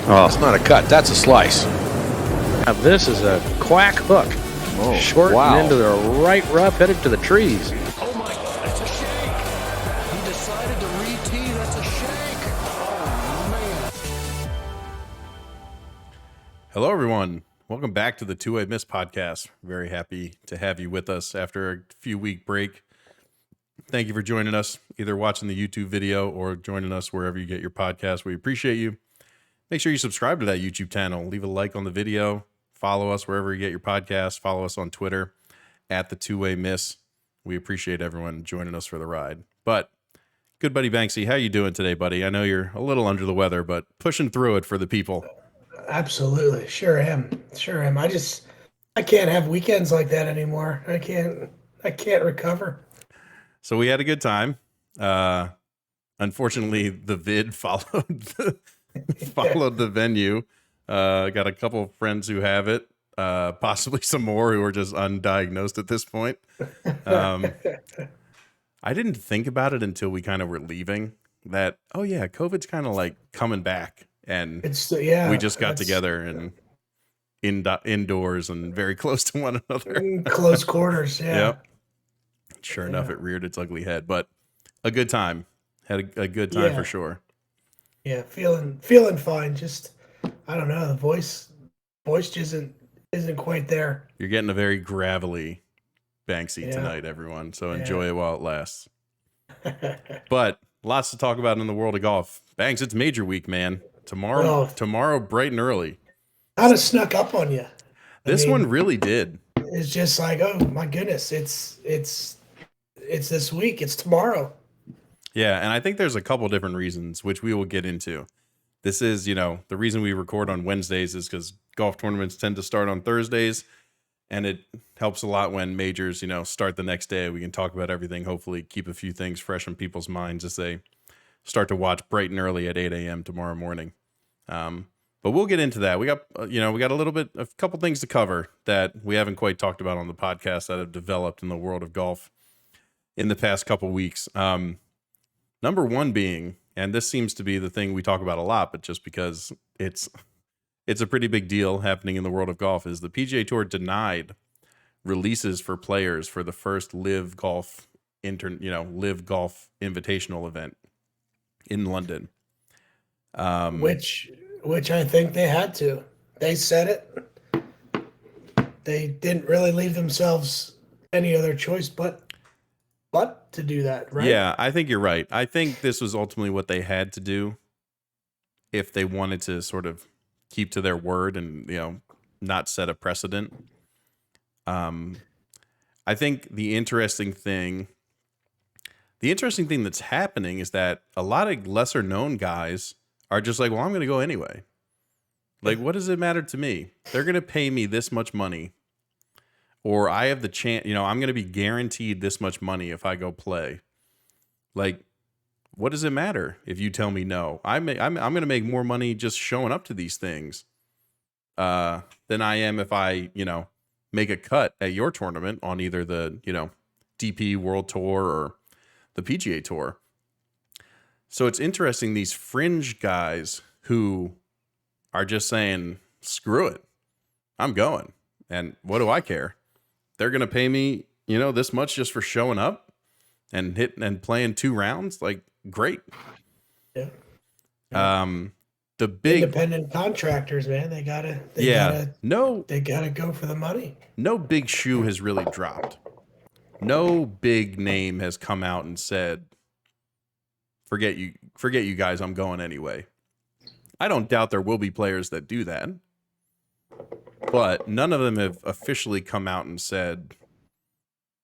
That's not a cut. That's a slice. Now this is a quack hook. Oh, Short wow. and into the right rough, headed to the trees. Oh my God, it's a shank. He decided to re-tee. That's a shank. Oh, man. Hello, everyone. Welcome back to the Two-Way Miss podcast. Very happy to have you with us after a few week break. Thank you for joining us, either watching the YouTube video or joining us wherever you get your podcast. We appreciate you. Make sure you subscribe to that YouTube channel. Leave a like on the video. Follow us wherever you get your podcast. Follow us on Twitter at the Two-Way Miss. We appreciate everyone joining us for the ride. But good buddy Banksy, how you doing today, buddy? I know you're a little under the weather, but pushing through it for the people. Absolutely. Sure am. I can't have weekends like that anymore. I can't recover. So we had a good time. Unfortunately, the vid followed the venue. Got a couple of friends who have it, possibly some more who are just undiagnosed at this point. I didn't think about it until we kind of were leaving that, oh yeah, COVID's kind of like coming back. And we just got together and indoors and very close to one another. In close quarters, yeah. Yep. Sure enough, it reared its ugly head, but a good time. Had a good time for sure. Yeah, feeling fine. Just I don't know, the voice just isn't quite there. You're getting a very gravelly Banksy tonight, everyone. So enjoy it while it lasts. But lots to talk about in the world of golf. Banks, it's major week, man. Tomorrow, bright and early. Kind of snuck up on you. This one really did. It's just like, oh my goodness, it's this week. It's tomorrow. Yeah, and I think there's a couple different reasons, which we will get into. This is, the reason we record on Wednesdays is because golf tournaments tend to start on Thursdays, and it helps a lot when majors, start the next day. We can talk about everything, hopefully keep a few things fresh in people's minds as they start to watch bright and early at 8 a.m. tomorrow morning. But we'll get into that. We got a couple things to cover that we haven't quite talked about on the podcast that have developed in the world of golf in the past couple weeks. Number one being, and this seems to be the thing we talk about a lot, but just because it's a pretty big deal happening in the world of golf, is the PGA Tour denied releases for players for the first Live Golf Invitational event in London. Which I think they had to. They said it. They didn't really leave themselves any other choice but to do that, right? Yeah, I think you're right. I think this was ultimately what they had to do if they wanted to sort of keep to their word and, not set a precedent. I think the interesting thing that's happening is that a lot of lesser known guys are just like, well, I'm going to go anyway. Like, what does it matter to me? They're going to pay me this much money, or I have the chance, I'm going to be guaranteed this much money if I go play. Like, what does it matter if you tell me no? I'm going to make more money just showing up to these things than I am if I, make a cut at your tournament on either the, DP World Tour or the PGA Tour. So it's interesting, these fringe guys who are just saying, screw it, I'm going. And what do I care? They're going to pay me, this much just for showing up and hitting and playing 2 rounds. Like, great. Yeah. The big independent contractors, man, they gotta go for the money. No big shoe has really dropped. No big name has come out and said, forget you guys, I'm going anyway. I don't doubt there will be players that do that, but none of them have officially come out and said,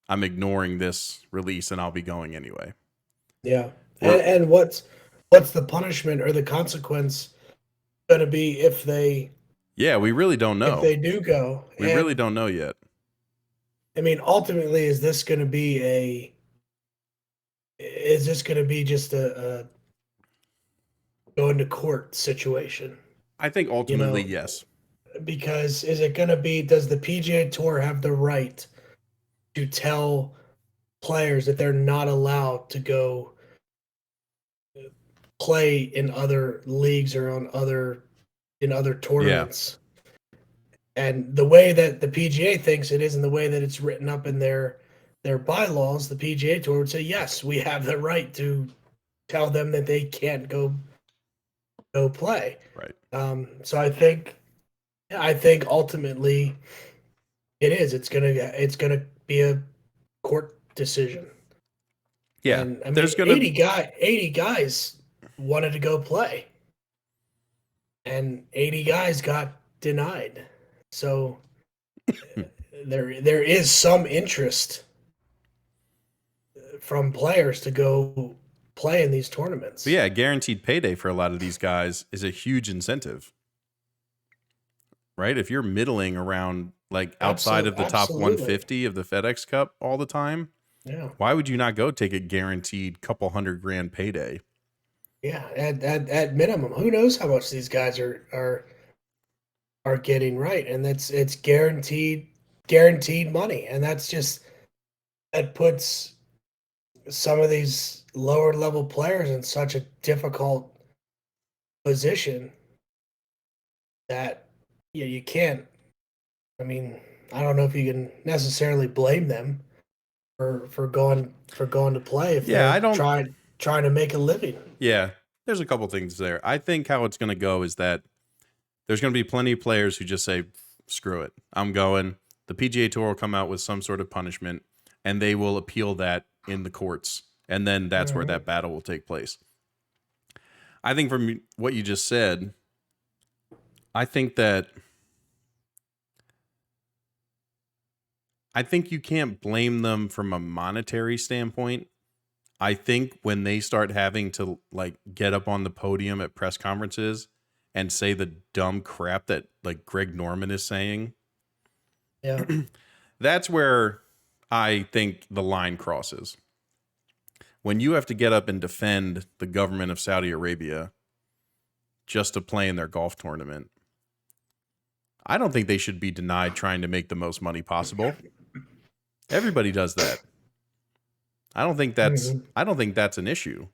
I'm ignoring this release and I'll be going anyway. Yeah. And what's the punishment or the consequence going to be if they... Yeah, we really don't know. If they do go. We really don't know yet. I mean, ultimately, is this going to be just a going to court situation? I think ultimately, yes. Because is it going to be, does the PGA Tour have the right to tell players that they're not allowed to go play in other leagues or on other in other tournaments. And the way that the PGA thinks it is, and the way that it's written up in their bylaws, the PGA Tour would say, yes, we have the right to tell them that they can't go play. Right. So I think ultimately it is. It's gonna be a court decision. Yeah. And, I mean, there's gonna 80 guys wanted to go play, and 80 guys got denied. So there is some interest from players to go play in these tournaments. But yeah, guaranteed payday for a lot of these guys is a huge incentive. Right? If you're middling around like outside of the top 150 of the FedEx Cup all the time, yeah, why would you not go take a guaranteed couple $100,000 payday? Yeah, at minimum, who knows how much these guys are getting, right? And it's guaranteed money, and that puts some of these lower level players in such a difficult position that you can't. I mean, I don't know if you can necessarily blame them for going to play if they're trying to make a living. Yeah, there's a couple things there. I think how it's going to go is that there's going to be plenty of players who just say, screw it, I'm going. The PGA Tour will come out with some sort of punishment, and they will appeal that in the courts. And then that's where that battle will take place. I think from what you just said, I think you can't blame them from a monetary standpoint. I think when they start having to like get up on the podium at press conferences and say the dumb crap that like Greg Norman is saying, yeah, that's where I think the line crosses. When you have to get up and defend the government of Saudi Arabia just to play in their golf tournament, I don't think they should be denied trying to make the most money possible. Everybody does that. I don't think that's an issue.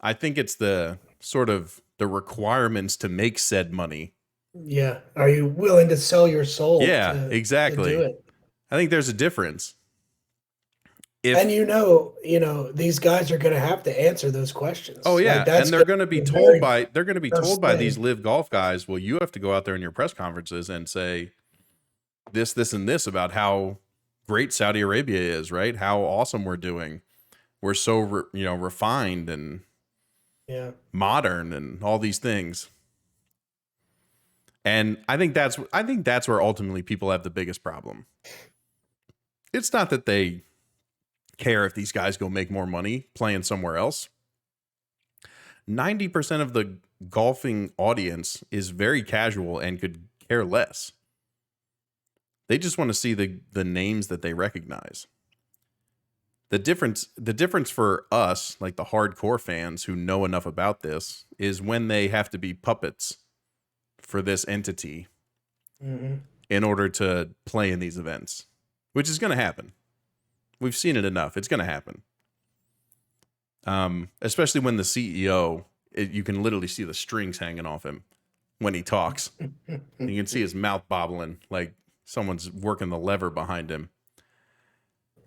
I think it's the sort of the requirements to make said money. Yeah. Are you willing to sell your soul? Yeah, exactly. To do it? I think there's a difference. And these guys are going to have to answer those questions. Oh yeah, like, and they're going to be told by these live golf guys, well, you have to go out there in your press conferences and say this, and this about how great Saudi Arabia is, right? How awesome we're doing. We're so refined and modern and all these things. And I think that's where ultimately people have the biggest problem. It's not that they care if these guys go make more money playing somewhere else. 90% of the golfing audience is very casual and could care less. They just want to see the names that they recognize. The difference for us, like the hardcore fans who know enough about this, is when they have to be puppets for this entity in order to play in these events, which is going to happen. We've seen it enough. It's going to happen. Especially when the CEO, you can literally see the strings hanging off him when he talks. You can see his mouth bobbling like someone's working the lever behind him.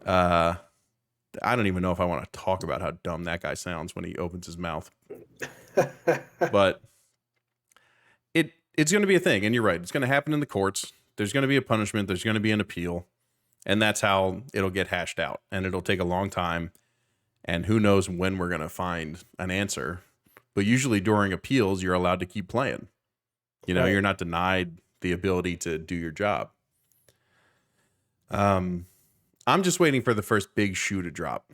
I don't even know if I want to talk about how dumb that guy sounds when he opens his mouth. But it's going to be a thing, and you're right. It's going to happen in the courts. There's going to be a punishment. There's going to be an appeal, and that's how it'll get hashed out. And it'll take a long time, and who knows when we're going to find an answer. But usually during appeals, you're allowed to keep playing. Right. You're not denied the ability to do your job. I'm just waiting for the first big shoe to drop.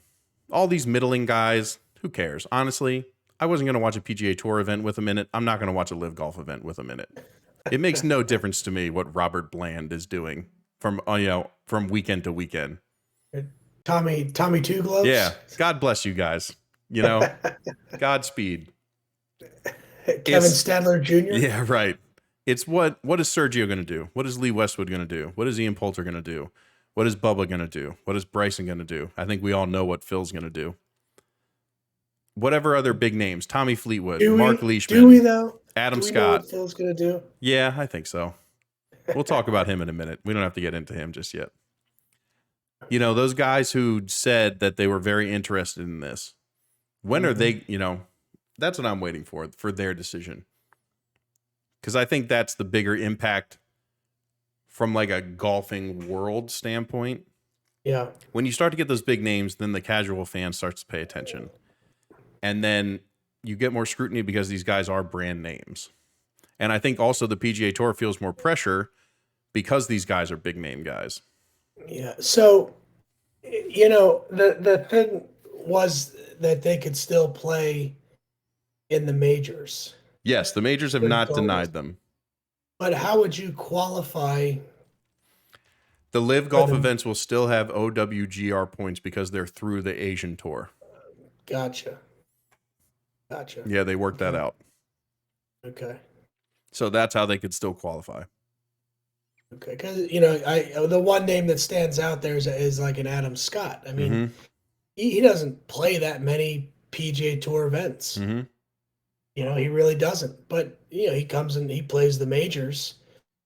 All these middling guys, who cares? Honestly, I wasn't going to watch a PGA Tour event with them in it. I'm not going to watch a live golf event with them in it. It makes no difference to me what Robert Bland is doing from weekend to weekend. Tommy Two Gloves. Yeah. God bless you guys. Godspeed. Kevin Stadler Jr. Yeah, right. It's what is Sergio going to do? What is Lee Westwood going to do? What is Ian Poulter going to do? What is Bubba going to do? What is Bryson going to do? I think we all know what Phil's going to do. Whatever other big names, Tommy Fleetwood, Mark Leishman. Do we though? Adam Do we know Scott. what Phil's gonna do? Yeah, I think so. We'll talk about him in a minute. We don't have to get into him just yet. You know, those guys who said that they were very interested in this, when are they, you know, that's what I'm waiting for their decision. Because I think that's the bigger impact from like a golfing world standpoint. Yeah. When you start to get those big names, then the casual fan starts to pay attention. And then you get more scrutiny because these guys are brand names. And I think also the PGA Tour feels more pressure because these guys are big name guys. Yeah. So, you know, the thing was that they could still play in the majors. Yes, the majors have not denied them. But how would you qualify? The live golf events will still have OWGR points because they're through the Asian Tour. Gotcha. Yeah, they worked that out. Okay. So that's how they could still qualify. Okay, because you know, the one name that stands out there is like an Adam Scott. I mean, he doesn't play that many PGA Tour events. You know, he really doesn't. But you know, he comes and he plays the majors.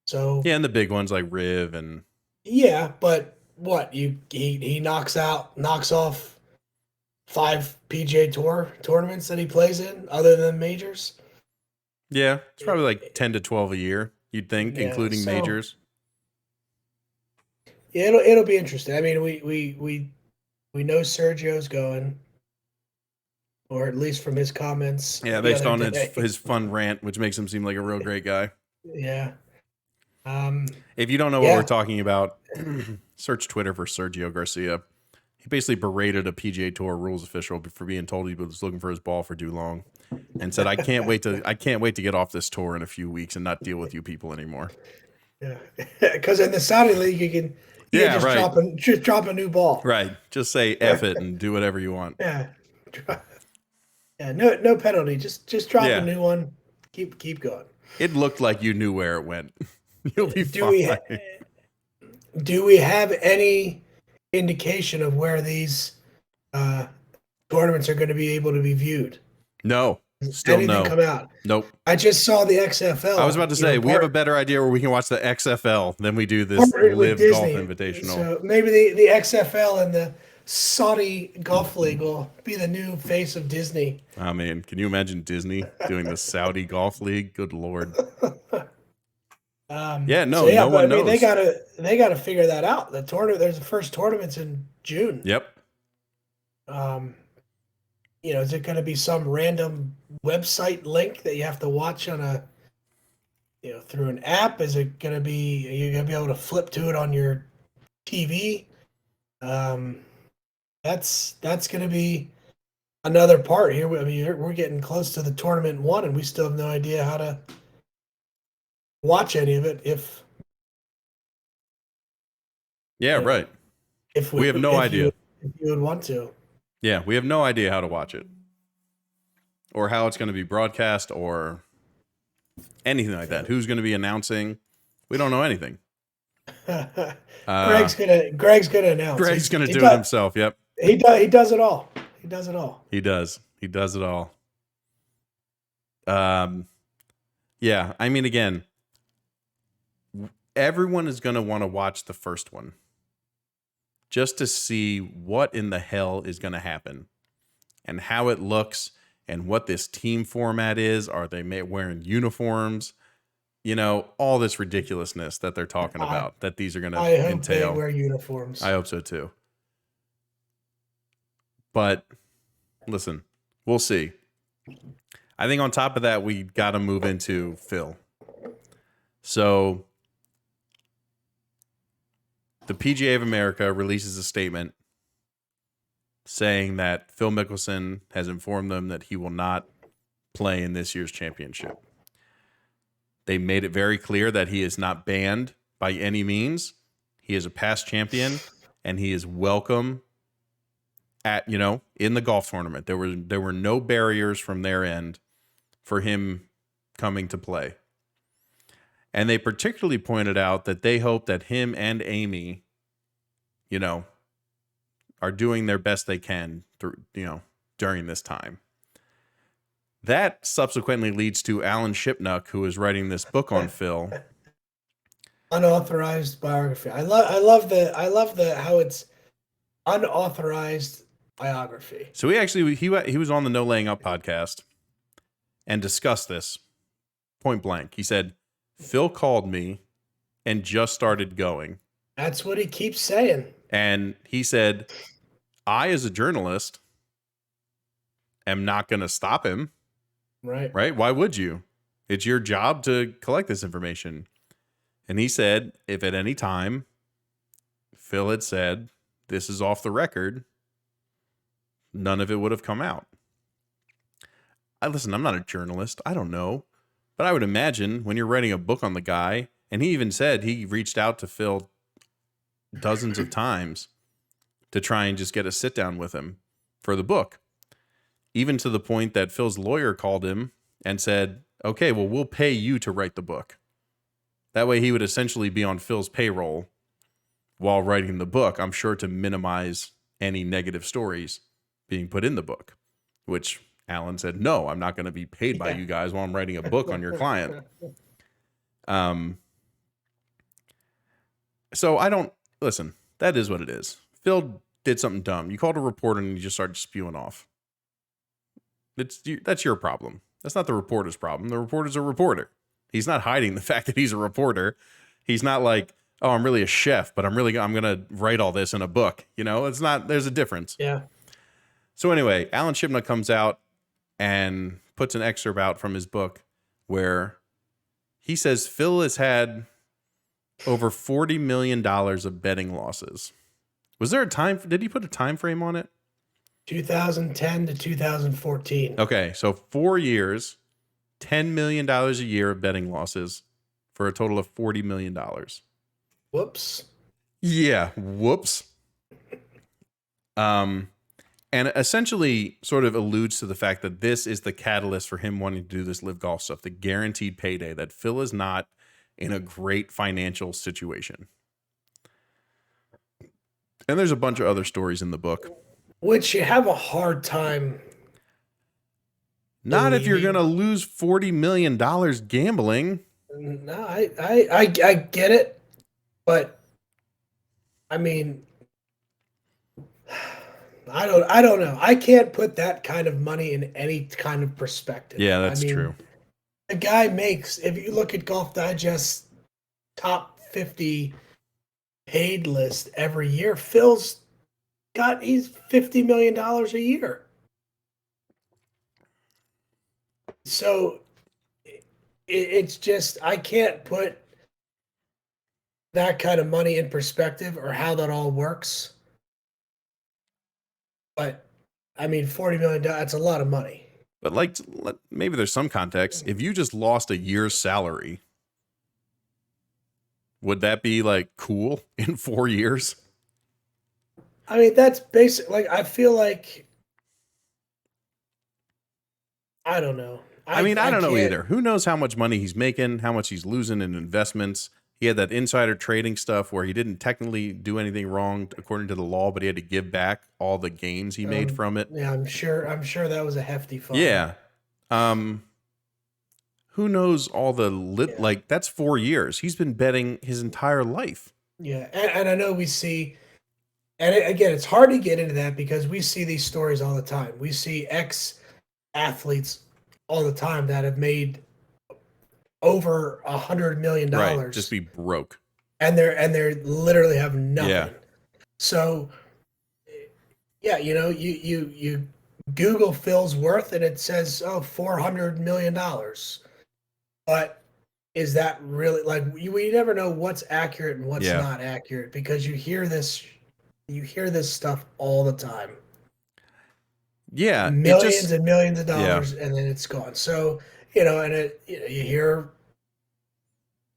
So yeah, and the big ones like Riv and yeah, but what he knocks off 5 PGA Tour tournaments that he plays in, other than majors. yeah, it's probably like 10 to 12 a year, you'd think, Yeah, including so- majors. Yeah, it'll be interesting. I mean, we know Sergio's going, or at least from his comments. Yeah, the based other on day. his fun rant, which makes him seem like a real great guy. Yeah. If you don't know what Yeah. we're talking about, search Twitter for Sergio Garcia. He basically berated a PGA Tour rules official for being told he was looking for his ball for too long, and said, "I can't wait to get off this tour in a few weeks and not deal with you people anymore." Yeah, because in the Saudi League, you can just right. drop a new ball. Right. Just say F it and do whatever you want. Yeah. Yeah. No penalty. Just drop Yeah. a new one. Keep going. It looked like you knew where it went. You'll be Do fine. do we have any indication of where these tournaments are going to be able to be viewed? No. Still Anything no. come out? Nope. I just saw the XFL. I was about to say, we have a better idea where we can watch the XFL than we do this partnered with Live Golf Disney. Invitational. So maybe the XFL and the Saudi Golf League will be the new face of Disney. I mean, can you imagine Disney doing the Saudi Golf League? Good Lord. Yeah, no one knows. They gotta figure that out. The tournament, there's the first tournaments in June. Yep. You know, is it going to be some random website link that you have to watch on through an app? Is it going to be, are you going to be able to flip to it on your TV? That's going to be another part here. I mean, we're getting close to the tournament one, and we still have no idea how to watch any of it. Right. If we have no idea. If you would want to. Yeah, we have no idea how to watch it or how it's going to be broadcast or anything like that. Who's going to be announcing? We don't know anything. Greg's gonna announce. Greg's going to do it himself. Yep. He does it all. He does it all. He does it all. Yeah, I mean, again, everyone is going to want to watch the first one just to see what in the hell is going to happen and how it looks and what this team format is. Are they wearing uniforms? You know, all this ridiculousness that they're talking about that these are going to entail. I hope they wear uniforms. I hope so too. But listen, we'll see. I think on top of that, we got to move into Phil. So the PGA of America releases a statement saying that Phil Mickelson has informed them that he will not play in this year's championship. They made it very clear that he is not banned by any means. He is a past champion and he is welcome at, in the golf tournament. There were no barriers from their end for him coming to play. And they particularly pointed out that they hope that him and Amy, are doing their best they can through, during this time. That subsequently leads to Alan Shipnuck, who is writing this book on Phil. Unauthorized biography. I love the how it's unauthorized biography. So he was on the No Laying Up podcast and discussed this point blank. He said, Phil called me and just started going. That's what he keeps saying. And he said, I, as a journalist, am not going to stop him. Right. Right? Why would you? It's your job to collect this information. And he said, if at any time Phil had said, this is off the record, none of it would have come out. Listen, I'm not a journalist. I don't know. But I would imagine when you're writing a book on the guy, and he even said he reached out to Phil dozens of times to try and just get a sit down with him for the book. Even to the point that Phil's lawyer called him and said, okay, well, we'll pay you to write the book. That way he would essentially be on Phil's payroll while writing the book, I'm sure to minimize any negative stories being put in the book, which Alan said, no, I'm not going to be paid by you guys while I'm writing a book on your client. So I don't, listen, that is what it is. Phil did something dumb. You called a reporter and you just started spewing off. That's your problem. That's not the reporter's problem. The reporter's a reporter. He's not hiding the fact that he's a reporter. He's not like, oh, I'm really a chef, but I'm going to write all this in a book. You know, it's not, there's a difference. Yeah. So anyway, Alan Shipnuck comes out and puts an excerpt out from his book where he says Phil has had over $40 million of betting losses. Was there a time? Did he put a time frame on it? 2010 to 2014. Okay, so 4 years, $10 million a year of betting losses for a total of $40 million. Whoops. Yeah, whoops. And essentially sort of alludes to the fact that this is the catalyst for him wanting to do this live golf stuff, the guaranteed payday, that Phil is not in a great financial situation. And there's a bunch of other stories in the book. Which you have a hard time. Not if you're going to lose $40 million gambling. No, I get it. But, I mean, I don't know. I can't put that kind of money in any kind of perspective. Yeah, that's true. The guy makes, if you look at Golf Digest's top 50 paid list every year, he's $50 million a year. So it's just, I can't put that kind of money in perspective or how that all works. But I mean, $40 million, that's a lot of money. But maybe there's some context. If you just lost a year's salary, would that be like cool in 4 years? I mean, that's basic. Like, I feel like, I don't know. I don't know either. Who knows how much money he's making, how much he's losing in investments. He had that insider trading stuff where he didn't technically do anything wrong according to the law, but he had to give back all the gains he made from it. Yeah, I'm sure that was a hefty fine. Yeah. Who knows all the that's 4 years. He's been betting his entire life. Yeah, and I know we see, and again, it's hard to get into that because we see these stories all the time. We see ex-athletes all the time that have made over $100 million. Right, just be broke. And they're literally have nothing. Yeah. So, yeah, you Google Phil's worth and it says, $400 million. But is that really, like, we never know what's accurate and what's not accurate because you hear this stuff all the time. Yeah. Millions and millions of dollars and then it's gone. So, and you hear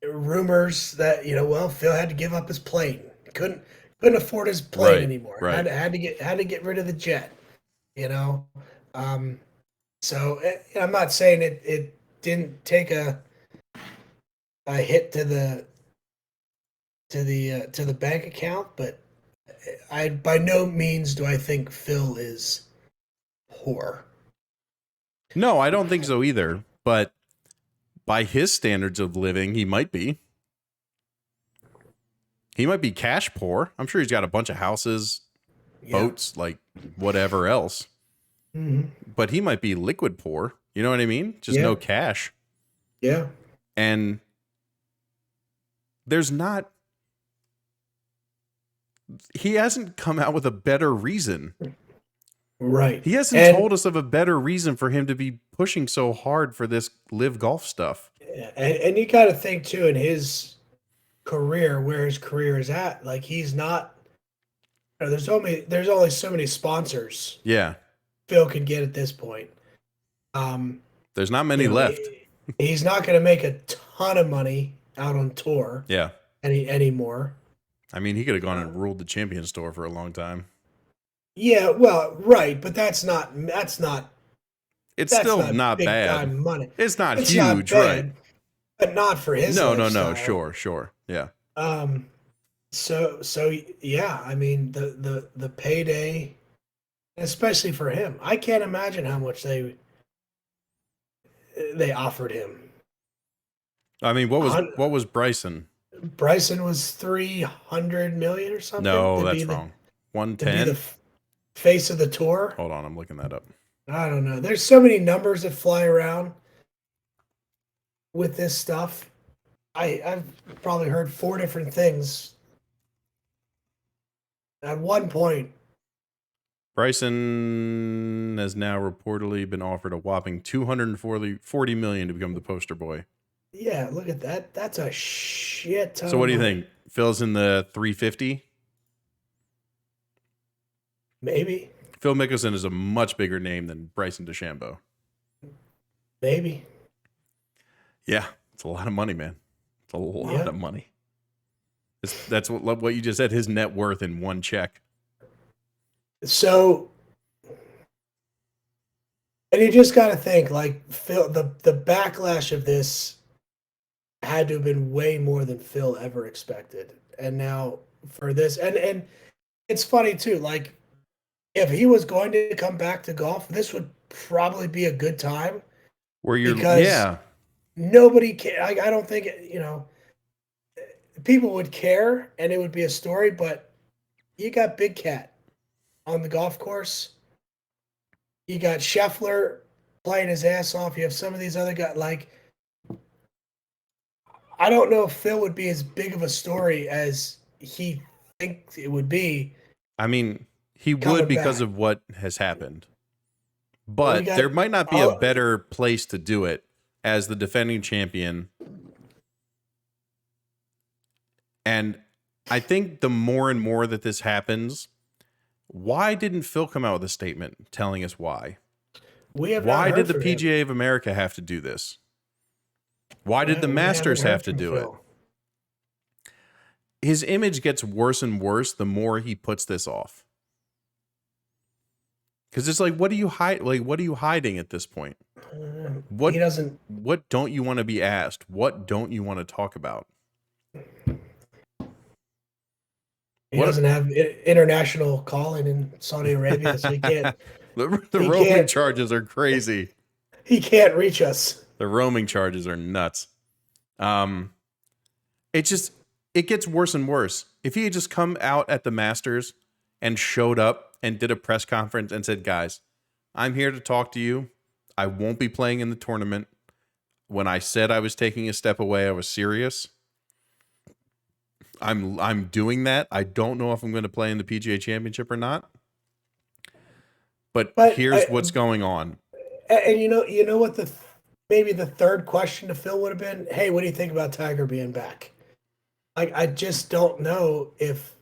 rumors that, Phil had to give up his plane. Couldn't afford his plane anymore. Right. Had to get rid of the jet. So I'm not saying it didn't take a hit to the bank account, but I by no means do I think Phil is poor. No, I don't think so either. But by his standards of living, he might be. He might be cash poor. I'm sure he's got a bunch of houses, boats, like whatever else. Mm-hmm. But he might be liquid poor. You know what I mean? Just no cash. Yeah. And there's not... He hasn't come out with a better reason. Right. He hasn't told us of a better reason for him to be pushing so hard for this live golf stuff. And you got to think too, in his career, where his career is at, like he's not. There's only so many sponsors. Yeah, Phil can get at this point. There's not many left. He's not going to make a ton of money out on tour. Yeah, anymore. I mean, he could have gone and ruled the Champions Tour for a long time. Yeah, well, right, but that's not. It's still not big bad. Time money. It's not It's huge, not bad, right? But not for his. No, lifestyle. sure, yeah. So yeah, I mean the payday, especially for him, I can't imagine how much they offered him. I mean, what was Bryson? Bryson was 300 million or something. No, that's wrong. 110. The face of the tour. Hold on, I'm looking that up. I don't know. There's so many numbers that fly around with this stuff. I've probably heard 4 different things. At one point, Bryson has now reportedly been offered a whopping $240 million to become the poster boy. yeah, look at that. That's a shit ton. So what do you of money. think? Phil's in the 350? Maybe. Phil Mickelson is a much bigger name than Bryson DeChambeau. Maybe. Yeah, it's a lot of money, man. It's a lot of money. That's what you just said, his net worth in one check. So, and you just got to think, like, Phil, the backlash of this had to have been way more than Phil ever expected. And now for this, and it's funny too, like, if he was going to come back to golf, this would probably be a good time. Where you're, because nobody care. I don't think, people would care and it would be a story, but you got Big Cat on the golf course. You got Scheffler playing his ass off. You have some of these other guys. Like, I don't know if Phil would be as big of a story as he thinks it would be. I mean, he would because of what has happened. But there might not be a better place to do it as the defending champion. And I think the more and more that this happens, why didn't Phil come out with a statement telling us why? Why did the PGA of America have to do this? Why did the Masters have to do it? His image gets worse and worse the more he puts this off. Because it's like, what are you hiding at this point? What don't you want to be asked? What don't you want to talk about? He doesn't have international calling in Saudi Arabia, so he can't. The roaming charges are crazy. He can't reach us. The roaming charges are nuts. It gets worse and worse. If he had just come out at the Masters and showed up and did a press conference and said, guys, I'm here to talk to you. I won't be playing in the tournament. When I said I was taking a step away, I was serious. I'm doing that. I don't know if I'm going to play in the PGA Championship or not. But here's what's going on. And you know what maybe the third question to Phil would have been, hey, what do you think about Tiger being back? Like, I just don't know if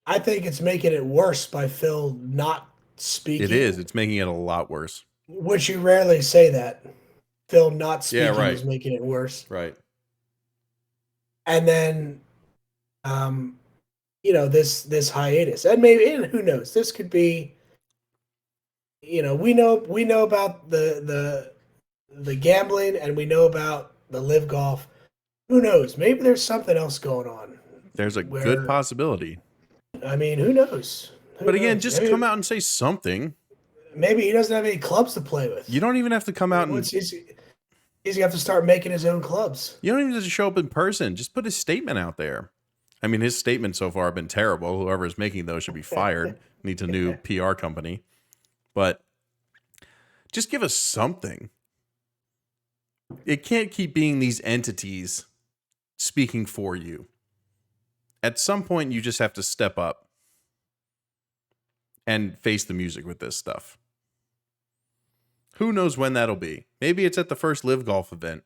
I think it's making it worse by Phil not speaking. It is. It's making it a lot worse. Which you rarely say that. Phil not speaking is making it worse. Right. And then, this hiatus, and maybe, and who knows, this could be, we know about the gambling, and we know about the live golf. Who knows? Maybe there's something else going on. There's a good possibility. I mean, who knows? But again, just come out and say something. maybe he doesn't have any clubs to play with. You don't even have to come out and He's gonna have to start making his own clubs. you don't even have to show up in person. Just put his statement out there. I mean, his statements so far have been terrible. Whoever is making those should be fired. Needs a new PR company. But just give us something. It can't keep being these entities speaking for you. At some point, you just have to step up and face the music with this stuff. Who knows when that'll be? Maybe it's at the first Live Golf event.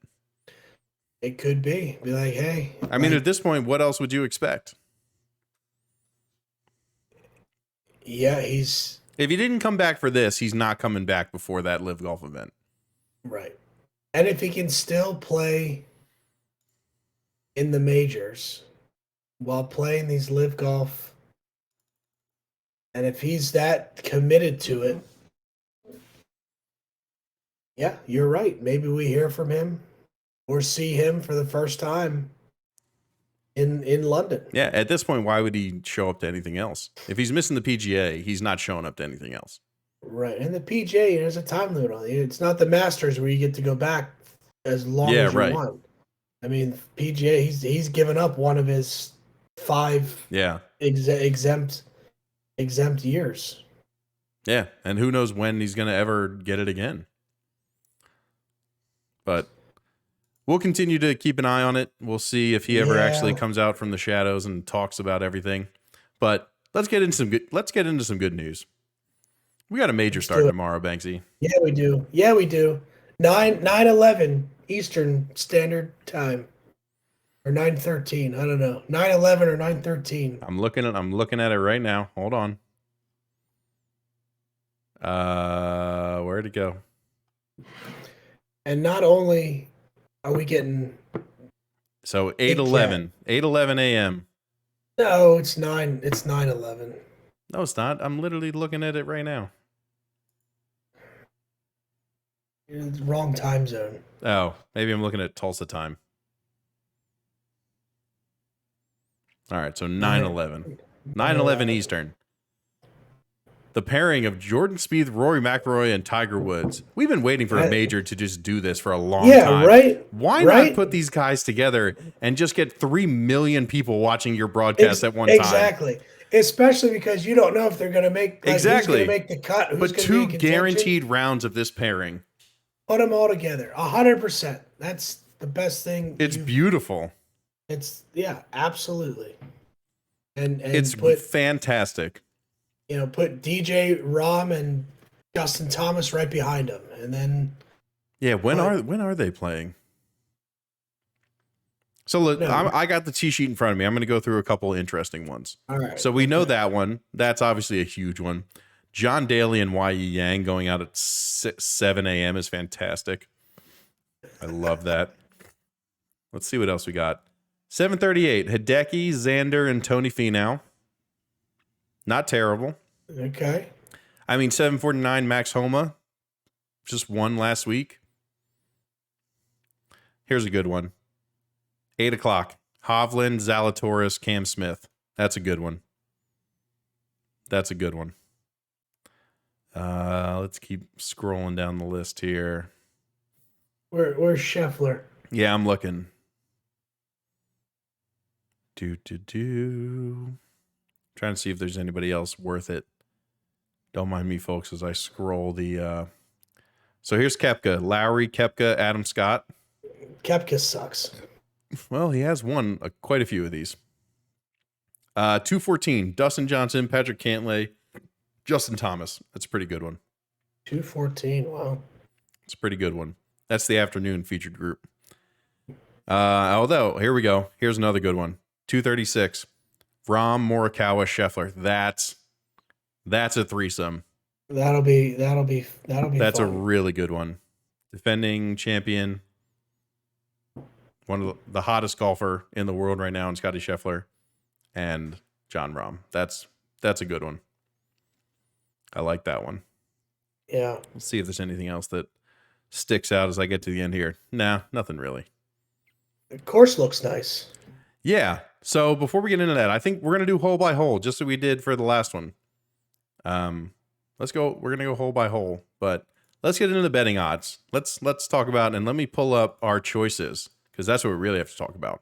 It could be. Be like, hey. I mean, at this point, what else would you expect? Yeah, If he didn't come back for this, he's not coming back before that Live Golf event. right. And if he can still play in the majors while playing these Live Golf, and if he's that committed to it, yeah, you're right. Maybe we hear from him or see him for the first time in London. Yeah, at this point, why would he show up to anything else? If he's missing the PGA, he's not showing up to anything else. Right. And the PGA, there's a time limit on it. It's not the Masters where you get to go back as long as you want. I mean, PGA, he's given up one of his 5 exempt years. Yeah, and who knows when he's going to ever get it again. But we'll continue to keep an eye on it. We'll see if he ever actually comes out from the shadows and talks about everything. But let's get into some good news. We got a major start tomorrow, Banksy. Yeah, we do. 9/11 Eastern Standard Time. Or 9/13. I don't know. 9/11 or 9/13. I'm looking at it right now. Hold on. Where'd it go? And not only are we getting So 8:11 a.m. No, it's 9/11. No, it's not. I'm literally looking at it right now. Wrong time zone. Oh, maybe I'm looking at Tulsa time. All right, so 9/11. 9/11 Eastern. The pairing of Jordan Spieth, Rory McIlroy, and Tiger Woods. We've been waiting for a major to just do this for a long time. Yeah, right. Why not put these guys together and just get 3 million people watching your broadcast at one time? Exactly. Especially because you don't know if they're going to make who's going to make the cut. But 2 guaranteed rounds of this pairing. Put them all together. 100%. That's the best thing. It's beautiful. It's absolutely. And it's fantastic. Put DJ Rahm and Justin Thomas right behind him, and then when are they playing? So look, I got the tee sheet in front of me. I'm going to go through a couple interesting ones. All right. So we know that one. That's obviously a huge one. John Daly and Y.E. Yang going out at 7 a.m. is fantastic. I love that. Let's see what else we got. 7:38, Hideki, Xander, and Tony Finau. Not terrible. Okay. I mean, 7:49, Max Homa. Just won last week. Here's a good one. 8 o'clock, Hovland, Zalatoris, Cam Smith. That's a good one. Let's keep scrolling down the list here. Where's Scheffler? Yeah, I'm looking. Trying to see if there's anybody else worth it. Don't mind me, folks, as I scroll the... So here's Koepka. Lowry, Koepka, Adam Scott. Koepka sucks. Well, he has won quite a few of these. 2:14, Dustin Johnson, Patrick Cantlay, Justin Thomas. That's a pretty good one. 2:14, wow. It's a pretty good one. That's the afternoon featured group. Although, here we go. Here's another good one. 2:36, Rahm, Morikawa, Scheffler. That's a threesome. That'll be That's fun. a really good one. Defending champion, one of the hottest golfer in the world right now, and Scotty Scheffler and John Rahm. That's a good one. I like that one. Yeah. Let's see if there's anything else that sticks out as I get to the end here. Nah, nothing really. The course looks nice. Yeah. So before we get into that, I think we're going to do hole by hole, just as we did for the last one. let's go. We're gonna go hole by hole, but let's get into the betting odds. Let's talk about, and let me pull up our choices because that's what we really have to talk about.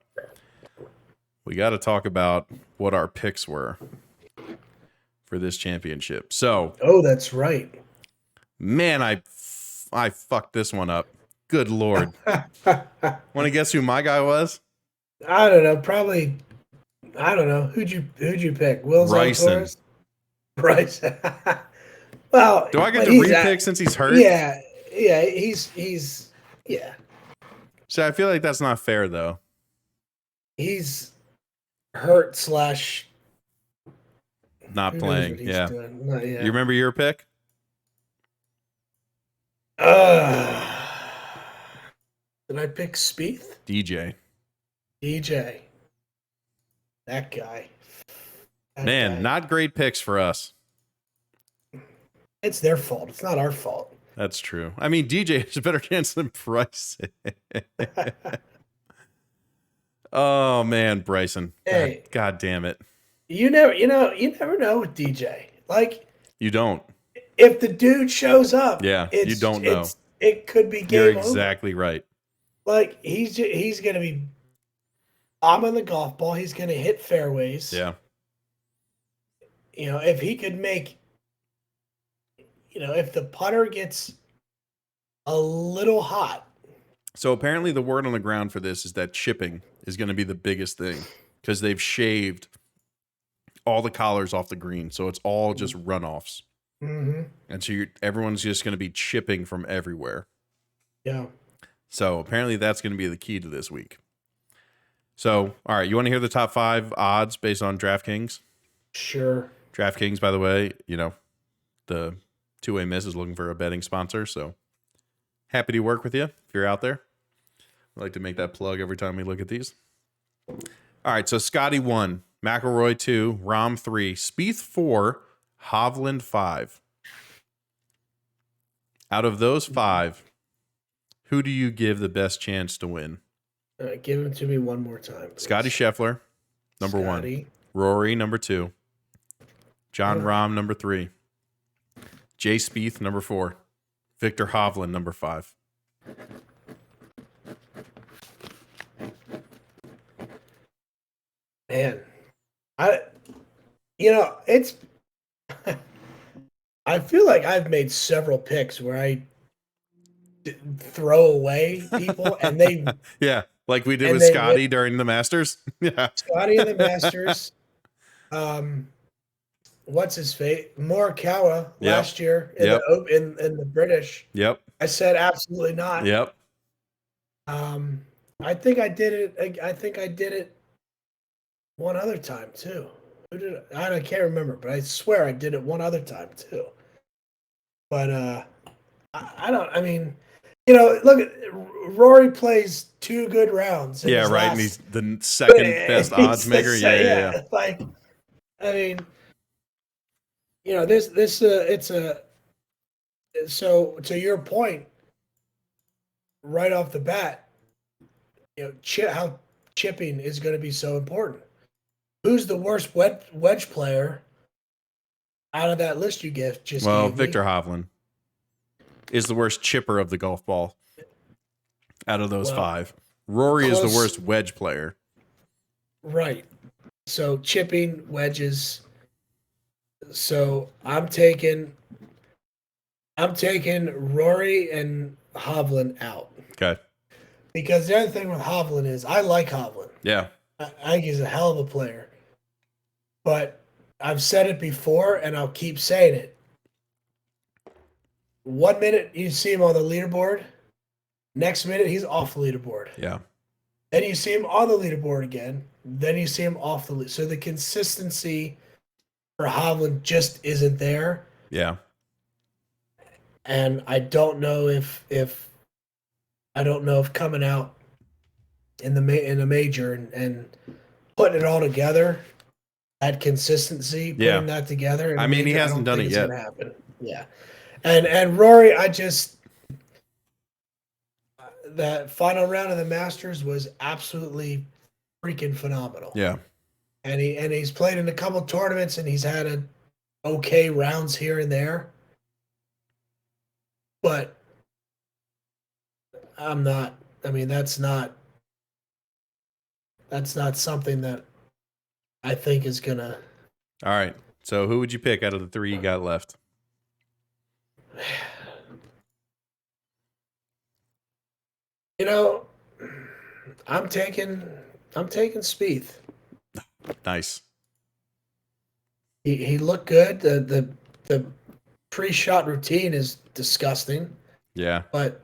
We got to talk about what our picks were for this championship. So, Oh, that's right. man, I fucked this one up. Good Lord. Want to guess who my guy was? I don't know. Probably. I don't know. Who'd you pick? Will Bryson. Zalatoris? Bryson. Well, Do I get but to he's repick since he's hurt? Yeah. He's yeah. So I feel like that's not fair, though. He's hurt / Not who knows playing. what he's Yeah. doing. No, yeah. You remember your pick? Did I pick Spieth? DJ. DJ. That guy. That Man, guy. not great picks for us. It's their fault. It's not our fault. That's true. I mean, DJ has a better chance than Bryce. Oh man, Bryson. Hey. God damn it. You never know with DJ. Like, You don't. if the dude shows up, Yeah, you don't know. It could be game You're over. exactly right. Like, he's gonna be on the golf ball. He's gonna hit fairways. Yeah. You know, if he could make, if the putter gets a little hot. So apparently the word on the ground for this is that chipping is going to be the biggest thing because they've shaved all the collars off the green. So it's all just runoffs. Mm-hmm. And so everyone's just going to be chipping from everywhere. Yeah. So apparently that's going to be the key to this week. So, all right, you want to hear the top 5 odds based on Draftkings? Sure. Draftkings, by the way, the two-way miss is looking for a betting sponsor. So happy to work with you if you're out there. I like to make that plug every time we look at these. All right, so Scotty 1, McIlroy 2, Rahm 3, Spieth 4, Hovland 5. Out of those 5, who do you give the best chance to win? All right, give him to me one more time. Please. Scotty Scheffler, number 1. Rory, number 2. John Rahm, number 3. Jay Spieth, number 4. Victor Hovland, number 5. Man, it's. I feel like I've made several picks where I throw away people, and they Yeah, like we did and with they Scotty during the Masters. Yeah. Scotty in the Masters. What's his face? Morikawa last year in the British. Yep. I said absolutely not. Yep. I think I did it. I think I did it one other time too. Who did it? I can't remember, but I swear I did it one other time too. But I don't. I mean, look at Rory plays 2 good rounds. Yeah, right. And he's the second best odds maker. Yeah. Like, I mean, it's a. So to your point, right off the bat, how chipping is going to be so important. Who's the worst wedge player out of that list you gave? Victor Hovland is the worst chipper of the golf ball out of those 5. Rory is the worst wedge player. Right. So chipping, wedges. So I'm taking Rory and Hovland out. Okay. Because the other thing with Hovland is I like Hovland. Yeah. I think he's a hell of a player. But I've said it before, and I'll keep saying it. 1 minute you see him on the leaderboard. Next minute he's off the leaderboard. Yeah. Then you see him on the leaderboard again. Then you see him off the leaderboard. So the consistency for Hovland just isn't there. Yeah. And I don't know if coming out in the major and putting it all together, that consistency, putting that together. I mean, he hasn't done it yet. Happen. Yeah, and Rory, that final round of the Masters was absolutely freaking phenomenal. Yeah, and he's played in a couple tournaments and he's had okay rounds here and there. but I'm not. I mean, that's not something that I think is gonna. All right. So who would you pick out of the three you got left? You know, I'm taking Spieth. Nice. He looked good. The pre-shot routine is disgusting, Yeah. but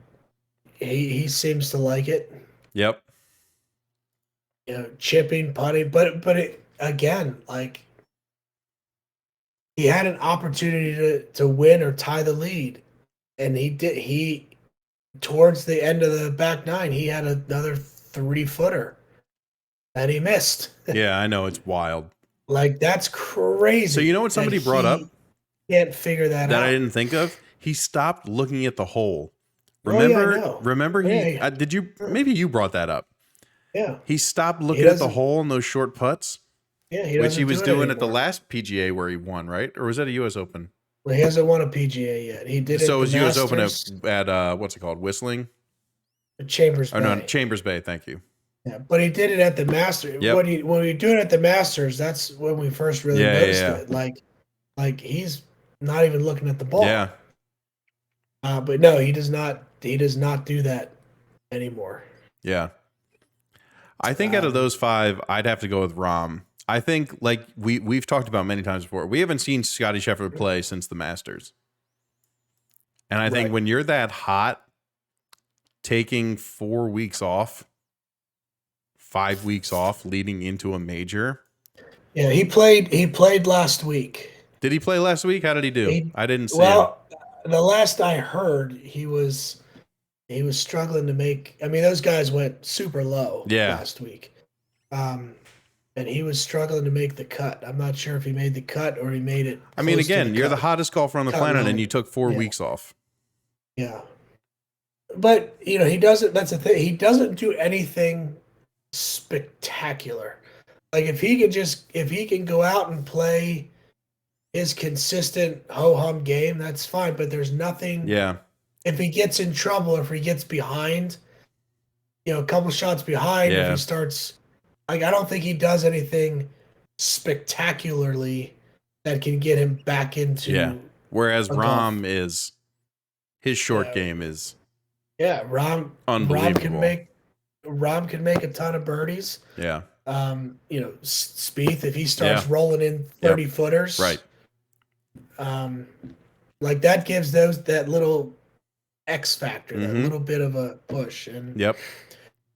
he seems to like it. Yep. You know, chipping, putting, but it, again, like he had an opportunity to win or tie the lead, and he did. He towards the end of the back nine, he had another 3-footer that he missed. Yeah, I know, it's wild. Like, that's crazy. So you know what somebody that brought up he can't figure that that out. I didn't think of? He stopped looking at the hole. Oh, yeah, I Remember? know. Remember he Yeah. did you maybe you brought that up? Yeah, He stopped looking at the doesn't- hole in those short putts, yeah, he which doesn't he was do it doing at the anymore. last PGA where he won, right? Or was that a US Open? Well, he hasn't won a PGA yet. He did it. So it at was the US Open Masters, at what's it called? Whistling? Chambers Oh Bay. no, Chambers Bay, thank you. Yeah, but he did it at the Masters. Yep. When we do it at the Masters, that's when we first really Yeah, noticed yeah. it. Like he's not even looking at the ball. Yeah. But no, he does not. He does not do that anymore. Yeah. I think out of those five, I'd have to go with Rahm. I think, like we've talked about many times before, we haven't seen Scotty Scheffler play since the Masters. And I think Right. when you're that hot, taking 4 weeks off, 5 weeks off leading into a major. Yeah, he played last week. Did he play last week? How did he do? I didn't see him. Well, the last I heard, he was struggling to make. I mean, those guys went super low last week, and he was struggling to make the cut. I'm not sure if he made the cut or he made it. I mean, close to again, you're the cut. hottest golfer on the Cut planet, low. and you took 4 Yeah. weeks off. Yeah, but you know he doesn't. That's the thing. He doesn't do anything spectacular. Like if he can go out and play his consistent ho-hum game, that's fine. But there's nothing. Yeah. If he gets in trouble, if he gets behind, you know, a couple shots behind, if Yeah. he starts, like, I don't think he does anything spectacularly that can get him back into. Yeah. Whereas a golf. Rahm is, his short Yeah. game is Yeah, Rom unbelievable. Rom can make a ton of birdies. Yeah. You know, Spieth, if he starts Yeah. rolling in 30 footers, Right. like that gives that little X factor, that Mhm. little bit of a push. Yep.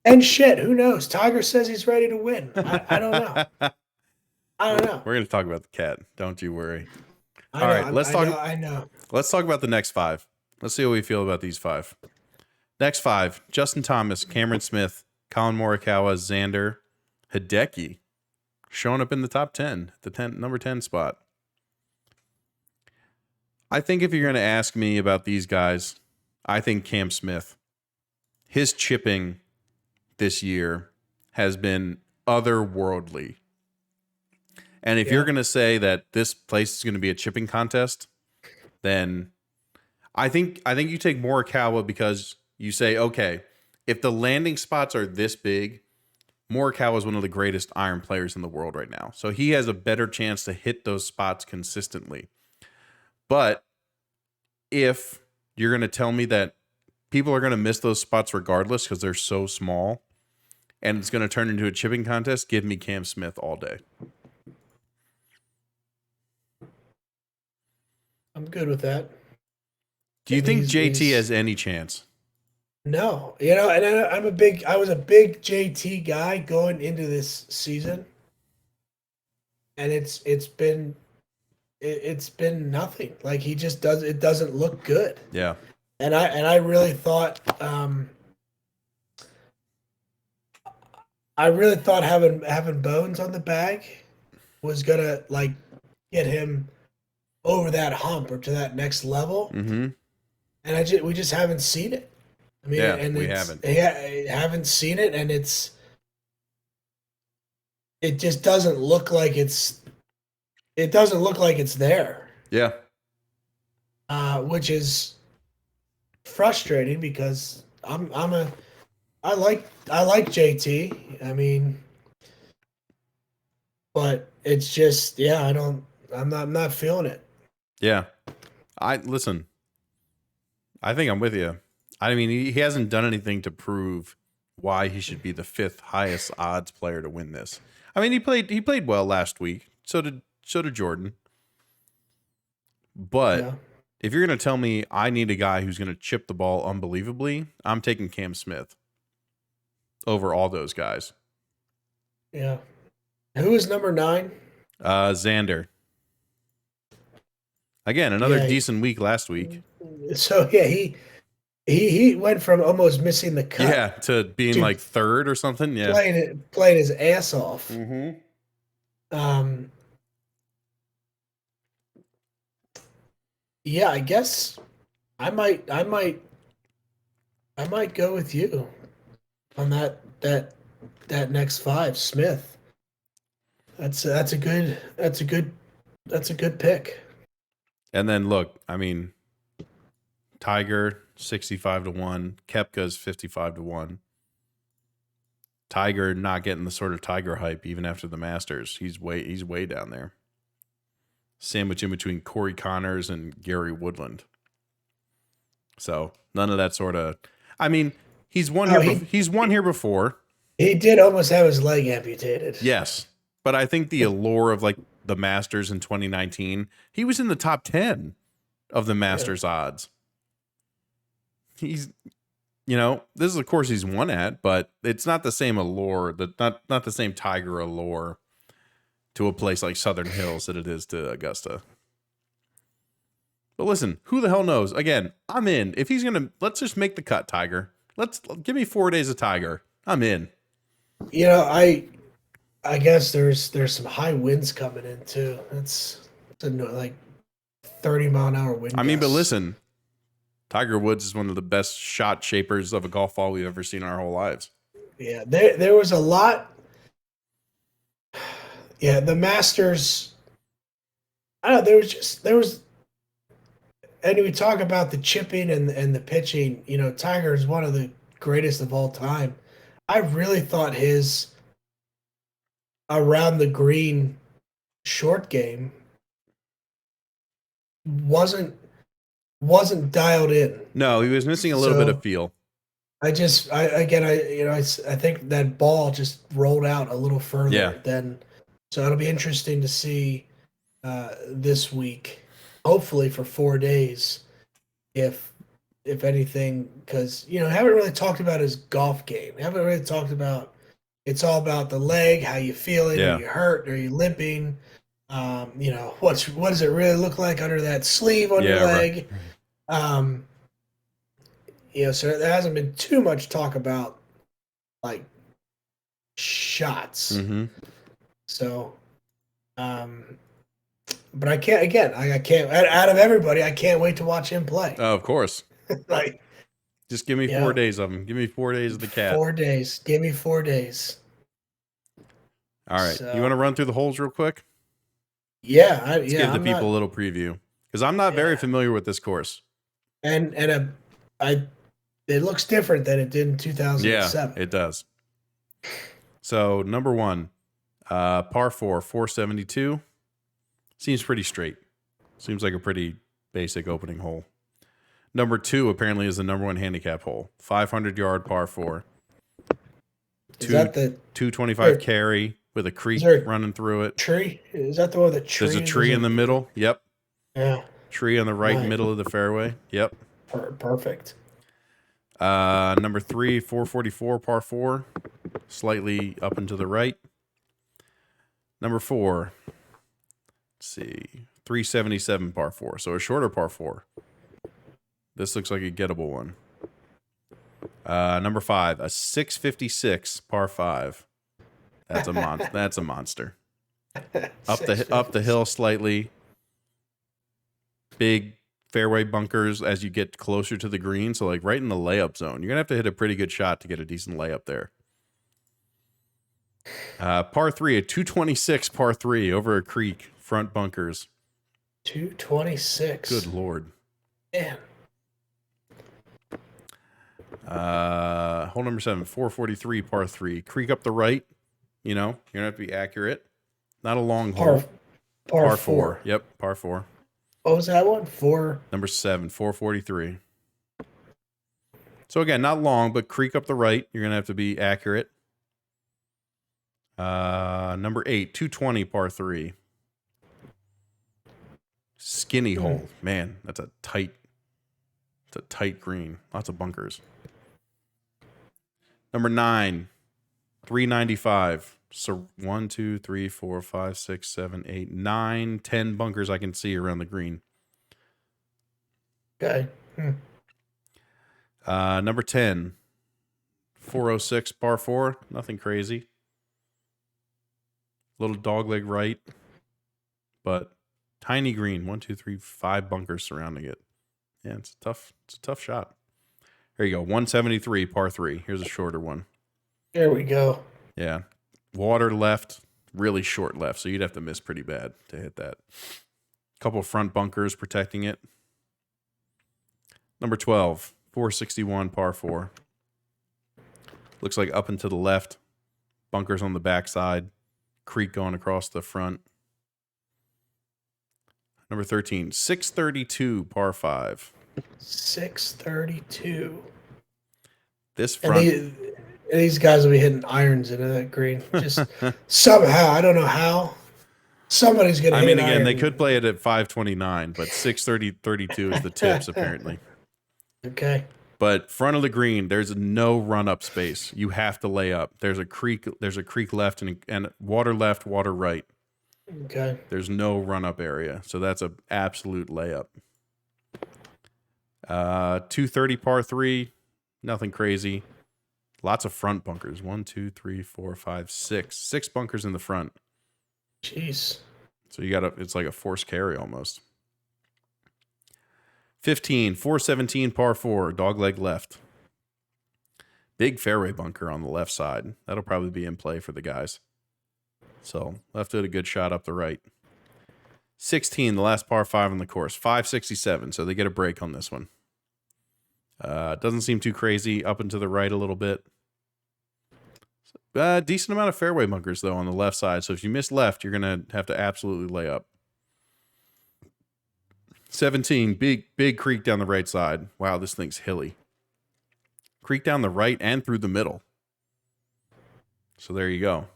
And shit, who knows? Tiger says he's ready to win. I don't know. I don't know. We're going to talk about the cat. Don't you worry. I All know, right, let's talk. I know. Let's talk about the next five. Let's see how we feel about these five. Next five: Justin Thomas, Cameron Smith, Colin Morikawa, Xander, Hideki, showing up in the top 10, number 10 spot. I think if you're going to ask me about these guys, I think Cam Smith, his chipping this year has been otherworldly. And if you're going to say that this place is going to be a chipping contest, then I think you take Morikawa because you say, okay, if the landing spots are this big, Morikawa is one of the greatest iron players in the world right now. So he has a better chance to hit those spots consistently. But if you're going to tell me that people are going to miss those spots regardless because they're so small and it's going to turn into a chipping contest, give me Cam Smith all day. I'm good with that. Do you And think he's- JT he's- has any chance? No, you know, and I was a big JT guy going into this season, and it's been nothing. Like he just doesn't look good. Yeah. And I really thought having Bones on the bag was gonna like get him over that hump or to that next level, Mm-hmm. and we just haven't seen it. I mean, Yeah, and we it's- haven't. Yeah, haven't seen it, and it just doesn't look like it's. It doesn't look like it's there, Yeah. which is frustrating because I like JT. I mean, but it's just I'm not feeling it. Yeah. Listen. I think I'm with you. I mean, he hasn't done anything to prove why he should be the 5th highest odds player to win this. I mean, he played well last week. So did Jordan. But Yeah. if you're going to tell me I need a guy who's going to chip the ball unbelievably, I'm taking Cam Smith over all those guys. Yeah. Who is number 9? Xander. Again, another decent week last week. So yeah, he went from almost missing the cut, Yeah, to being like 3rd or something. Yeah, playing his ass off. Mm-hmm. Yeah, I guess I might go with you on that next 5, Smith. That's a good pick. And then look, I mean, Tiger 65-1, Koepka's 55-1. Tiger not getting the sort of Tiger hype even after the Masters. He's way down there. Sandwich in between Corey Connors and Gary Woodland. So none of that sort of. I mean, he's won here before. He did almost have his leg amputated. Yes, but I think the allure of like the Masters in 2019, he was in the top 10 of the Masters odds. He's, this is of course he's won at, but it's not the same allure, not the same Tiger allure to a place like Southern Hills that it is to Augusta. But listen, who the hell knows? Again, I'm in. If he's let's just make the cut, Tiger. Give me 4 days of Tiger. I'm in. I guess there's some high winds coming in too. It's like 30-mile-an-hour wind. I mean, but listen, Tiger Woods is one of the best shot shapers of a golf ball we've ever seen in our whole lives. Yeah, there was a lot. Yeah, the Masters. I don't know. There was, and we talk about the chipping and the pitching. Tiger is one of the greatest of all time. I really thought his around the green short game wasn't dialed in. No, he was missing a little bit of feel. I think that ball just rolled out a little further than. So it'll be interesting to see this week, hopefully for 4 days, if anything, because haven't really talked about his golf game. Haven't really talked about. It's all about the leg, how you feeling, are you hurt, are you limping? What does it really look like under that sleeve on your leg? Right. So there hasn't been too much talk about like shots. Mm-hmm. So, but I can't. Again, I can't. Out of everybody, I can't wait to watch him play. Oh, of course. Like, just give me 4 days of him. Give me 4 days of the cat. 4 days. Give me 4 days. All right. So, you want to run through the holes real quick? Yeah. Let's give the people a little preview because I'm not very familiar with this course. And it looks different than it did in 2007. Yeah, it does. So number 1, par 4, 472. Seems pretty straight. Seems like a pretty basic opening hole. Number 2 apparently is the number 1 handicap hole. 500-yard par 4. 225 carry with a creek running through it. Tree? Is that the one with the tree? There's a tree in the middle. Yep. Yeah. Tree on the right middle of the fairway. Yep. Perfect. Number 3, 444 par 4. Slightly up and to the right. Number 4. Let's see. 377 par 4. So a shorter par 4. This looks like a gettable one. Number 5, a 656 par 5. That's a monster. Up the hill slightly. Big fairway bunkers as you get closer to the green. So like right in the layup zone. You're gonna have to hit a pretty good shot to get a decent layup there. Par 3, a 226 par 3 over a creek, front bunkers. 226. Good Lord. Man. Hole number 7, 443, par 3. Creek up the right. You know, you're going to have to be accurate. Not a long hole. Par 4. Yep, par 4. What was that one? 4. Number 7, 443. So again, not long, but creek up the right. You're going to have to be accurate. Number 8, 220, par 3. Skinny hole. Man, that's a tight green. Lots of bunkers. Number 9, 395. So 1, 2, 3, 4, 5, 6, 7, 8, 9, 10 bunkers I can see around the green. Okay. Number 10, 406, par 4. Nothing crazy. Little dogleg right, but tiny green. 1, 2, 3, 5 bunkers surrounding it. Yeah, it's a tough shot. Here you go. 173, par 3. Here's a shorter one. There we go. Yeah. Water left, really short left, so you'd have to miss pretty bad to hit that. Couple front bunkers protecting it. Number 12, 461, par 4. Looks like up and to the left. Bunkers on the backside. Creek going across the front. Number 13, 632, par 5. 632. This front. And these guys will be hitting irons into that green. Just somehow. I don't know how. Somebody's going to hit I mean, again, iron. they could play it at 529, but 632 is the tips, apparently. Okay. But front of the green, there's no run-up space. You have to lay up. There's a creek left and water left, water right. Okay. There's no run-up area, so that's an absolute layup. 230, par 3, nothing crazy. Lots of front bunkers. 1, 2, 3, 4, 5, 6. 6 bunkers in the front. Jeez. So it's like a forced carry almost. 15, 417, par 4, dogleg left. Big fairway bunker on the left side. That'll probably be in play for the guys. So left did a good shot up the right. 16, the last par 5 on the course. 567, so they get a break on this one. Doesn't seem too crazy. Up and to the right a little bit. Decent amount of fairway bunkers, though, on the left side. So if you miss left, you're going to have to absolutely lay up. 17, big creek down the right side. Wow, this thing's hilly. Creek down the right and through the middle. So there you go.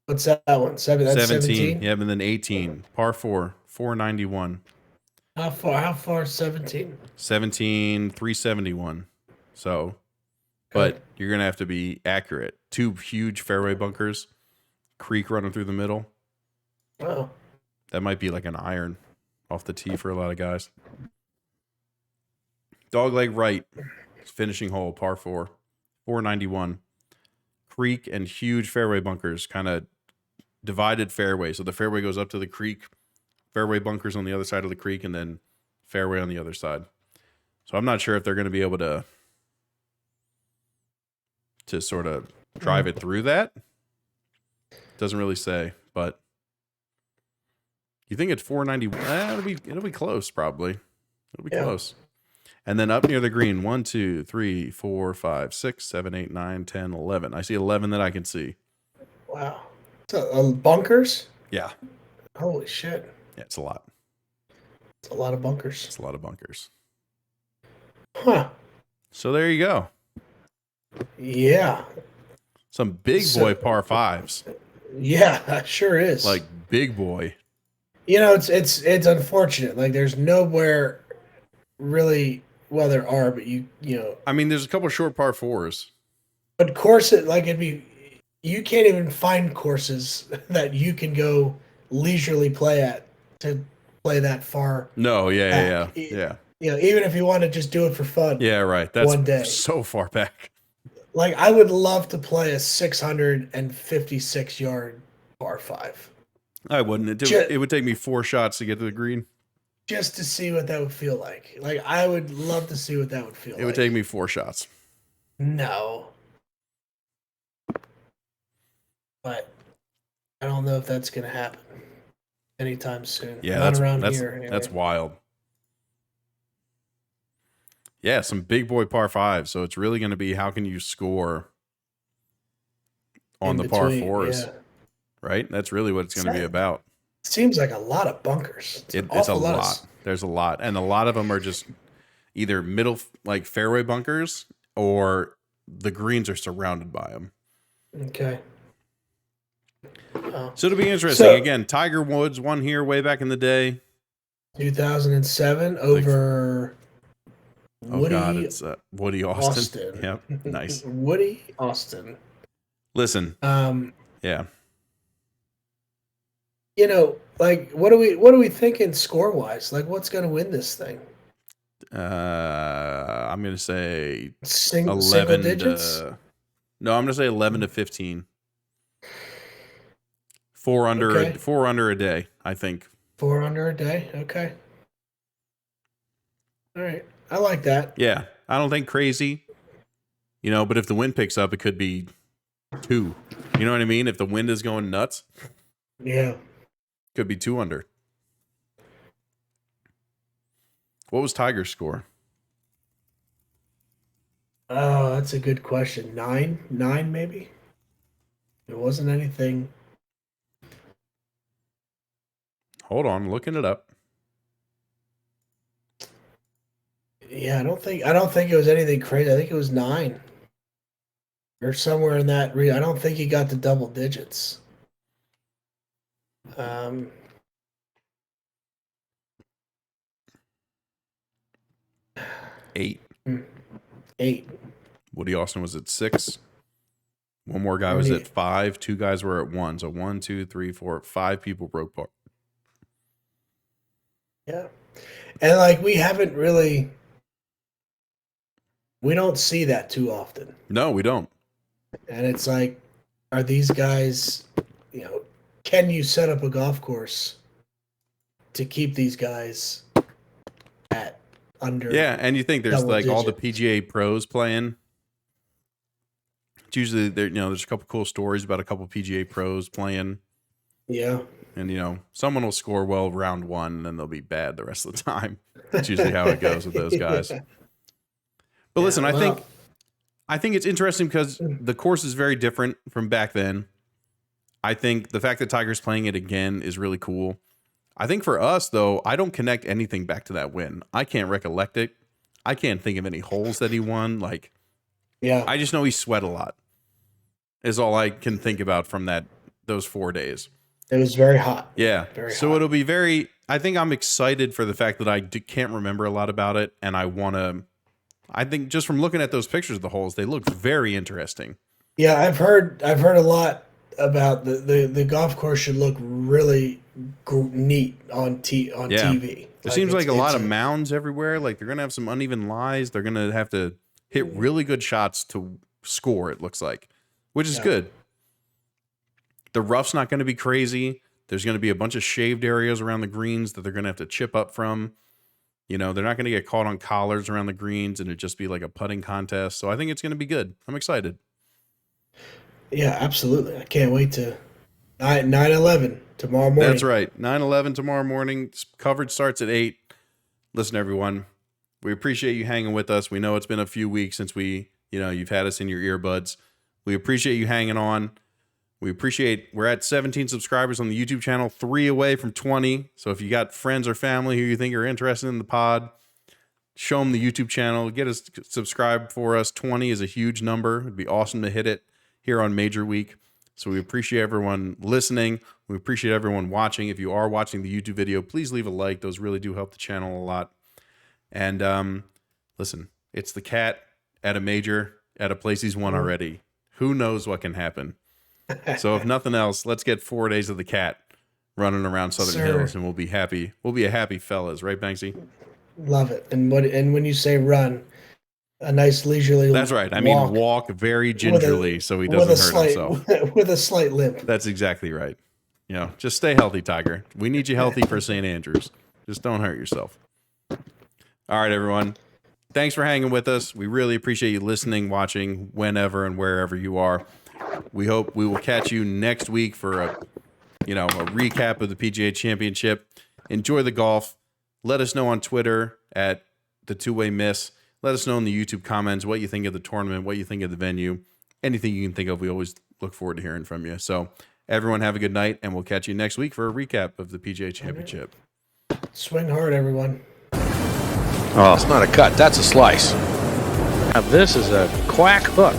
What's that one? That's 17? Yep, and then 18, par 4, 491. How far is 17? 17, 371. So, but you're going to have to be accurate. 2 huge fairway bunkers, creek running through the middle. Oh. That might be like an iron off the tee for a lot of guys. Dogleg right, finishing hole, par 4, 491. Creek and huge fairway bunkers, kind of divided fairway. So the fairway goes up to the creek, fairway bunkers on the other side of the creek, and then fairway on the other side. So I'm not sure if they're going to be able to sort of drive it through that. Doesn't really say, but you think it's 490? It'll be close, probably. It'll be close. And then up near the green, 1, 2, 3, 4, 5, 6, 7, 8, 9, 10, 11. I see 11 that I can see. Wow. So, bunkers? Yeah. Holy shit. Yeah, it's a lot. It's a lot of bunkers. It's a lot of bunkers. Huh. So there you go. Yeah. Some big boy par 5s. Yeah, that sure is. Like big boy. You know, it's unfortunate. Like there's nowhere really, well there are, but you know. I mean, there's a couple short par 4s. But courses, like you can't even find courses that you can go leisurely play at to play that far. No, yeah. You know, even if you want to just do it for fun. Yeah, right. That's one day. So far back. Like I would love to play a 656 yard par 5. I wouldn't. It would take me 4 shots to get to the green. Just to see what that would feel like. Like I would love to see what that would feel like. It would take me 4 shots. No. But I don't know if that's going to happen anytime soon. Yeah, Not around here. Anyway. That's wild. Yeah, some big boy par fives. So it's really going to be how can you score on In the par between, fours, yeah. right? That's really what it's going to be about. Seems like a lot of bunkers. It's an It's a awful lot. There's a lot. And a lot of them are just either middle, like fairway bunkers, or the greens are surrounded by them. Okay. So it'll be interesting. Again, Tiger Woods won here way back in the day. 2007 over Woody. Oh God, it's Woody Austin. Austin. Yep, nice. Woody Austin. Listen, yeah. You know, like what are we thinking score wise? Like what's going to win this thing? I'm gonna say Single 11 digits? No, I'm gonna say 11 to 15. 4 under, Okay. 4 under a day, I think. 4 under a day. Okay. All right. I like that. Yeah, I don't think crazy, but if the wind picks up, it could be 2. You know what I mean? If the wind is going nuts, Yeah. could be 2 under. What was Tiger's score? Oh, that's a good question. 9 maybe. It wasn't anything. Hold on, looking it up. Yeah, I don't think it was anything crazy. I think it was 9 or somewhere in that region. I don't think he got to double digits. 8. 8. Woody Austin was at 6. One more guy was at 5. 2 guys were at 1. So 1, 2, 3, 4, 5 people broke par. Yeah. And like we don't see that too often. No, we don't. And it's like, are these guys, can you set up a golf course to keep these guys at under? Yeah, and you think there's double like all the digits? PGA pros playing. It's usually there, there's a couple cool stories about a couple PGA pros playing. Yeah. And someone will score well round 1 and then they'll be bad the rest of the time. That's usually how it goes with those guys. Yeah. But listen, Yeah, I think it's interesting because the course is very different from back then. I think the fact that Tiger's playing it again is really cool. I think for us, though, I don't connect anything back to that win. I can't recollect it. I can't think of any holes that he won. Like, yeah. I just know he sweat a lot. Is all I can think about from those 4 days. It was very hot. Yeah. Very So hot. it'll be I think I'm excited for the fact that I can't remember a lot about it. And I think just from looking at those pictures of the holes, they look very interesting. Yeah, I've heard a lot about the golf course should look really neat on TV. There seems like a lot of mounds everywhere. Like they're going to have some uneven lies. They're going to have to hit really good shots to score, it looks like, which is good. The rough's not going to be crazy. There's going to be a bunch of shaved areas around the greens that they're going to have to chip up from. They're not going to get caught on collars around the greens and it'd just be like a putting contest. So I think it's going to be good. I'm excited. Yeah, absolutely. I can't wait to 9/11 tomorrow morning. That's right. 9/11 tomorrow morning. Coverage starts at 8. Listen, everyone, we appreciate you hanging with us. We know it's been a few weeks since you've had us in your earbuds. We appreciate you hanging on. We're at 17 subscribers on the YouTube channel, 3 away from 20. So if you got friends or family who you think are interested in the pod, show them the YouTube channel. Get us subscribe for us. 20 is a huge number. It'd be awesome to hit it here on Major Week. So we appreciate everyone listening. We appreciate everyone watching. If you are watching the YouTube video, please leave a like. Those really do help the channel a lot. And listen, it's the cat at a major at a place he's won already. Who knows what can happen? So if nothing else, let's get 4 days of the cat running around Southern Hills, and we'll be happy. We'll be a happy fellas, right, Banksy? Love it. And when you say run, a nice leisurely. That's right. I mean, walk very gingerly so he doesn't hurt himself. With a slight limp. That's exactly right. Just stay healthy, Tiger. We need you healthy for St. Andrews. Just don't hurt yourself. All right, everyone. Thanks for hanging with us. We really appreciate you listening, watching, whenever and wherever you are. We hope we will catch you next week for a recap of the PGA Championship. Enjoy the golf. Let us know on Twitter at the Two-Way Miss. Let us know in the YouTube comments what you think of the tournament, what you think of the venue, anything you can think of. We always look forward to hearing from you. So everyone have a good night, and we'll catch you next week for a recap of the PGA Championship. Swing hard, everyone. Oh, it's not a cut. That's a slice. Now this is a quack hook.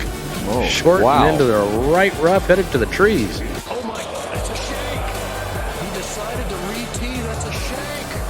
Oh, Short wow. and into the right rough, headed to the trees. Oh my, it's a shank. He decided to re-tee. That's a shank.